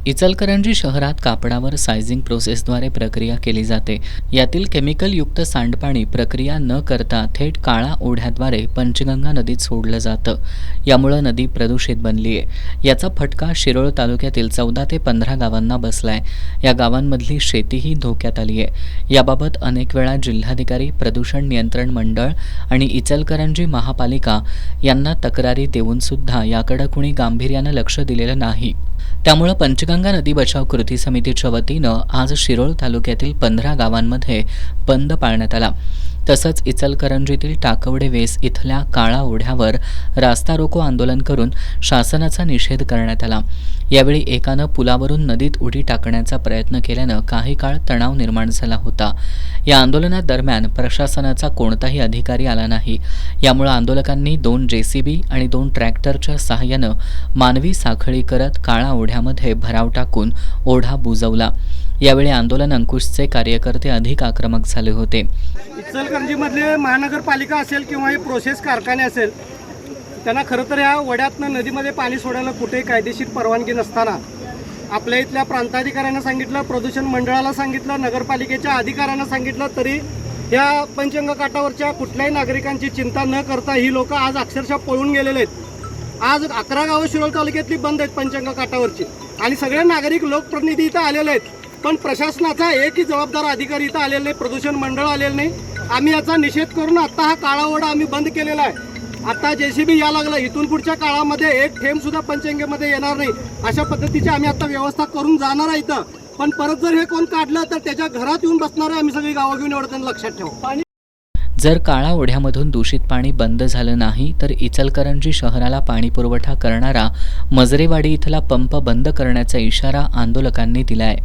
इचलकरंजी शहरात कापडावर सायझिंग प्रोसेसद्वारे प्रक्रिया केली जाते. यातील केमिकलयुक्त सांडपाणी प्रक्रिया न करता थेट काळा ओढ्याद्वारे पंचगंगा नदीत सोडलं जातं. यामुळे नदी प्रदूषित बनली आहे. याचा फटका शिरोळ तालुक्यातील 14 ते 15 गावांना बसलाय. या गावांमधली शेतीही धोक्यात आली आहे. याबाबत अनेक वेळा जिल्हाधिकारी, प्रदूषण नियंत्रण मंडळ आणि इचलकरंजी महापालिका यांना तक्रारी देऊन सुद्धा याकडे कुणी गांभीर्यानं लक्ष दिलेलं नाही. त्यामुळे पंचगंगा नदी बचाव कृती समितीच्या वतीनं आज शिरोळ तालुक्यातील 15 गावांमध्ये बंद पाळण्यात आला. तसंच इचलकरंजीतील टाकवडे वेस इथल्या काळा ओढ्यावर रास्ता रोको आंदोलन करून शासनाचा निषेध करण्यात आला. यावेळी एकानं पुलावरून नदीत उडी टाकण्याचा प्रयत्न केल्यानं काही काळ तणाव निर्माण झाला होता. या आंदोलनादरम्यान प्रशासनाचा कोणताही अधिकारी आला नाही. यामुळे आंदोलकांनी 2 JCB आणि 2 ट्रॅक्टरच्या सहाय्यानं मानवी साखळी करत काळा ओढ्यामध्ये भराव टाकून ओढा बुजवला. यावेळी आंदोलन अंकुशचे कार्यकर्ते अधिक आक्रमक झाले होते. इचलकरंजीमधले महानगरपालिका असेल किंवा हे प्रोसेस कारखाने असेल, त्यांना खरं तर या ओढ्यातनं नदीमध्ये पाणी सोडायला कुठेही कायदेशीर परवानगी नसताना आपल्या इथल्या प्रांताधिकाऱ्यांना सांगितलं, प्रदूषण मंडळाला सांगितलं, नगरपालिकेच्या अधिकाऱ्यांना सांगितलं, तरी या पंचगंगा काठावरच्या कुठल्याही नागरिकांची चिंता न करता ही लोक आज अक्षरशः पळून गेलेले आहेत. आज 11 गावं शिरोळ तालुक्यातली बंद आहेत पंचगंगा काठावरची आणि सगळे नागरिक लोकप्रतिनिधी इथं आलेले आहेत. पण प्रशासनाचा एकही जबाबदार अधिकारी इथं आलेला नाही, प्रदूषण मंडळ आलेलं नाही. आम्ही याचा निषेध करून आता हा काळा ओढा आम्ही बंद केलेला आहे. आता JCB या लागला, इथून पुढच्या काळामध्ये एक थेंब सुद्धा पंचगंगेमध्ये येणार नाही अशा पद्धतीची आम्ही आता व्यवस्था करून जाणार आहे इथं. पण परत जर हे कोण काढलं तर त्याच्या घरात येऊन बसणार आहे आम्ही सगळी गावं घेऊन, एवढं त्यांना लक्षात ठेवा. जर काळा ओढ्यामधून दूषित पाणी बंद झालं नाही तर इचलकरंजी शहराला पाणीपुरवठा करणारा मजरेवाडी इथला पंप बंद करण्याचा इशारा आंदोलकांनी दिलाय.